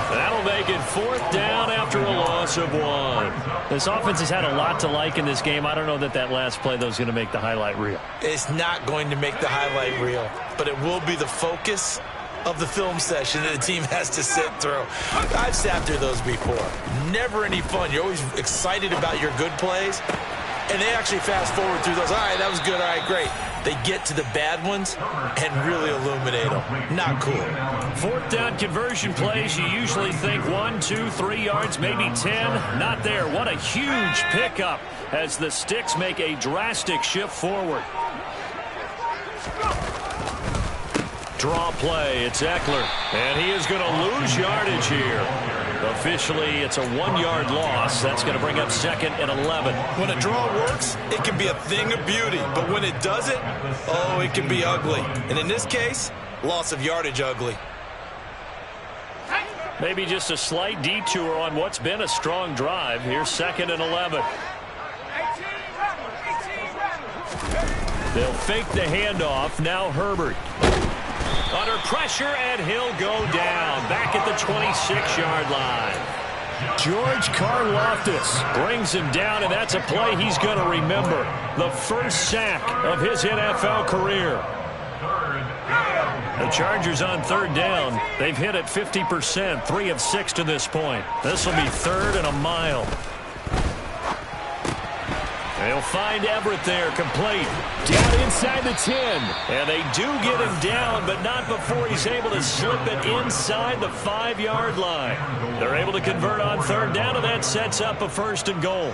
That'll make it 4th down after a loss of 1. This offense has had a lot to like in this game. I don't know that that last play, though, is going to make the highlight reel. It's not going to make the highlight reel, but it will be the focus of the film session that the team has to sit through. I've sat through those before. Never any fun. You're always excited about your good plays. And they actually fast forward through those. All right, that was good. All right, great. They get to the bad ones and really illuminate them. Not cool. 4th down conversion plays, you usually think 1, 2, 3 yards, maybe 10. Not there. What a huge pickup as the Sticks make a drastic shift forward. Draw play. It's Eckler. And he is going to lose yardage here. Officially, it's a 1-yard loss. That's going to bring up 2nd and 11. When a draw works, it can be a thing of beauty. But when it doesn't, oh, it can be ugly. And in this case, loss of yardage ugly. Maybe just a slight detour on what's been a strong drive. Here's 2nd and 11. They'll fake the handoff. Now Herbert. Under pressure, and he'll go down. Back at the 26-yard line. George Karlaftis brings him down, and that's a play he's going to remember. The first sack of his NFL career. The Chargers on 3rd down. They've hit it 50%, 3 of 6 to this point. This will be 3rd and a mile. They'll find Everett there, complete. Down inside the 10. And they do get him down, but not before he's able to slip it inside the 5-yard line. They're able to convert on 3rd down, and that sets up a 1st and goal.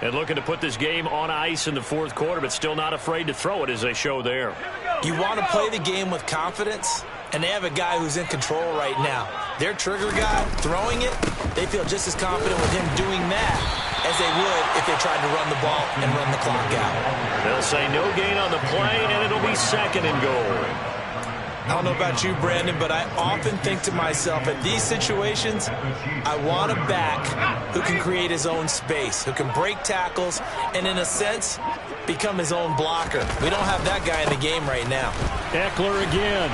And looking to put this game on ice in the 4th quarter, but still not afraid to throw it as they show there. You want to play the game with confidence, and they have a guy who's in control right now. Their trigger guy throwing it, they feel just as confident with him doing that as they would if they tried to run the ball and run the clock out. They'll say no gain on the play, and it'll be 2nd and goal. I don't know about you, Brandon, but I often think to myself, at these situations, I want a back who can create his own space, who can break tackles, and in a sense, become his own blocker. We don't have that guy in the game right now. Eckler again.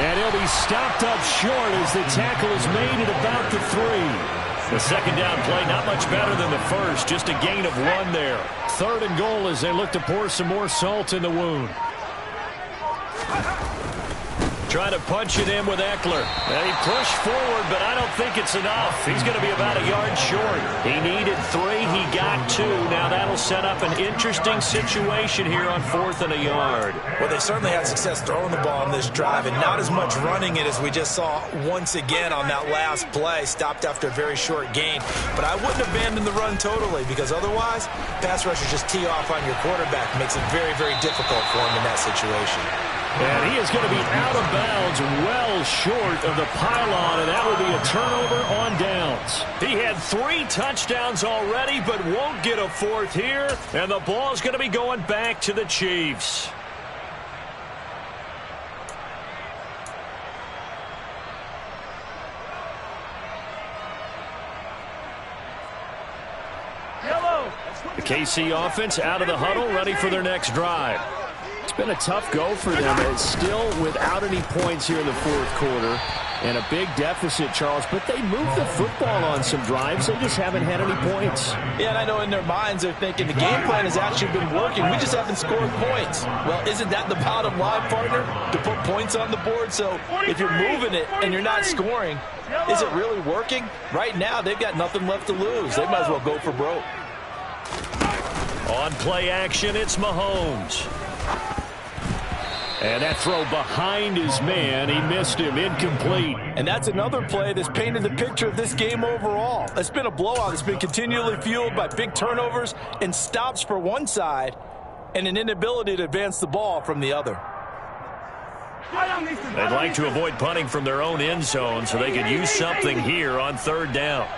And he'll be stopped up short as the tackle is made at about the 3. The 2nd down play, not much better than the first, just a gain of 1 there. 3rd and goal as they look to pour some more salt in the wound. Trying to punch it in with Eckler. And he pushed forward, but I don't think it's enough. He's going to be about a yard short. He needed 3. He got 2. Now that'll set up an interesting situation here on 4th and a yard. Well, they certainly had success throwing the ball on this drive, and not as much running it as we just saw once again on that last play. Stopped after a very short gain. But I wouldn't abandon the run totally, because otherwise, pass rushers just tee off on your quarterback. Makes it very, very difficult for him in that situation. And he is going to be out of bounds, well short of the pylon, and that will be a turnover on downs. He had 3 touchdowns already, but won't get a 4th here, and the ball's going to be going back to the Chiefs. The KC offense out of the huddle, ready for their next drive. It's been a tough go for them. It's still without any points here in the 4th quarter and a big deficit, Charles, but they moved the football on some drives. They just haven't had any points. Yeah, and I know in their minds they're thinking the game plan has actually been working. We just haven't scored points. Well, isn't that the bottom line, partner? To put points on the board? So if you're moving it and you're not scoring, is it really working? Right now, they've got nothing left to lose. They might as well go for broke. On play action, it's Mahomes. And that throw behind his man, he missed him, incomplete. And that's another play that's painted the picture of this game overall. It's been a blowout. It's been continually fueled by big turnovers and stops for one side and an inability to advance the ball from the other. They'd like to avoid punting from their own end zone so they could use something here on 3rd down.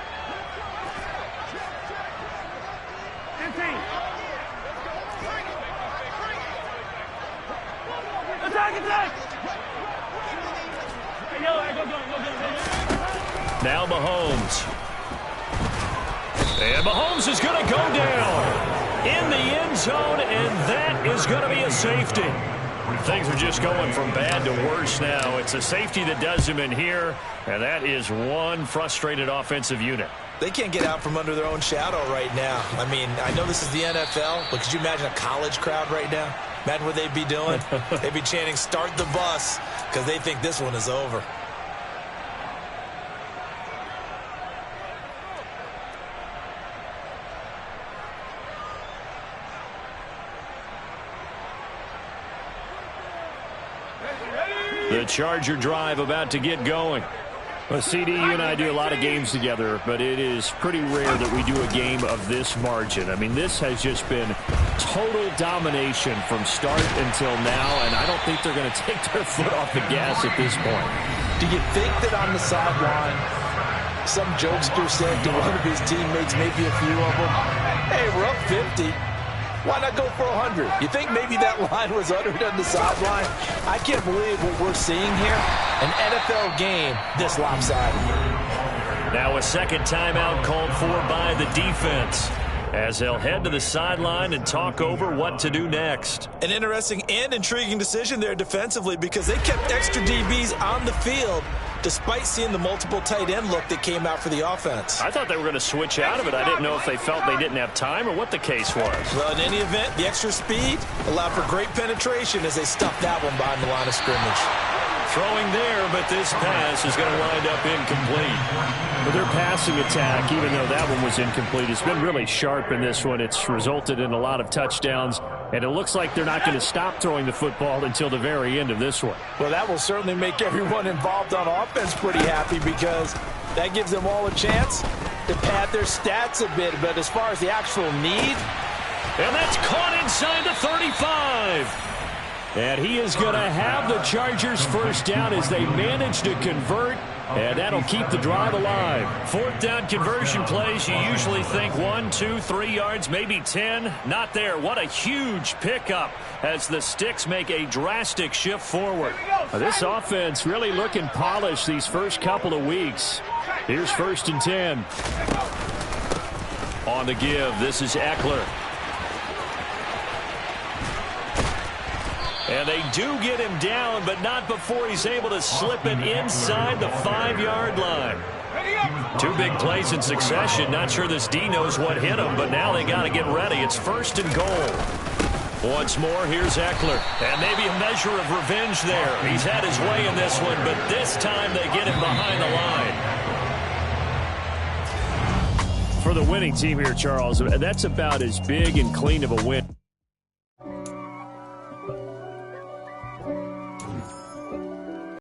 Now Mahomes. And Mahomes is going to go down in the end zone, and that is going to be a safety. Things are just going from bad to worse now. It's a safety that does him in here, and that is one frustrated offensive unit. They can't get out from under their own shadow right now. I mean, I know this is the NFL, but could you imagine a college crowd right now? Imagine what they'd be doing. They'd be chanting, "Start the bus," because they think this one is over. The Charger drive about to get going. Well, CD, you and I do a lot of games together, but it is pretty rare that we do a game of this margin. I mean, this has just been total domination from start until now, and I don't think they're going to take their foot off the gas at this point. Do you think that on the sideline, some jokester said to one of his teammates, maybe a few of them, hey, we're up 50. Why not go for 100? You think maybe that line was uttered on the sideline? I can't believe what we're seeing here. An NFL game this lopsided. Now a second timeout called for by the defense, as they'll head to the sideline and talk over what to do next. An interesting and intriguing decision there defensively, because they kept extra DBs on the field despite seeing the multiple tight end look that came out for the offense. I thought they were going to switch out of it. I didn't know if they felt they didn't have time or what the case was. Well, in any event, the extra speed allowed for great penetration as they stuffed that one behind the line of scrimmage. Throwing there, but this pass is going to wind up incomplete. But their passing attack, even though that one was incomplete, has been really sharp in this one. It's resulted in a lot of touchdowns, and it looks like they're not going to stop throwing the football until the very end of this one. Well, that will certainly make everyone involved on offense pretty happy, because that gives them all a chance to pad their stats a bit. But as far as the actual need, and that's caught inside the 35. And he is going to have the Chargers first down as they manage to convert, and that'll keep the drive alive. Fourth down conversion plays, you usually think 1, 2, 3 yards, maybe 10. Not there. What a huge pickup as the Sticks make a drastic shift forward. This offense really looking polished these first couple of weeks. Here's 1st and 10. On the give, this is Eckler. And they do get him down, but not before he's able to slip it inside the 5-yard line. 2 big plays in succession. Not sure this D knows what hit him, but now they got to get ready. It's 1st and goal. Once more, here's Eckler. And maybe a measure of revenge there. He's had his way in this one, but this time they get him behind the line. For the winning team here, Charles, that's about as big and clean of a win.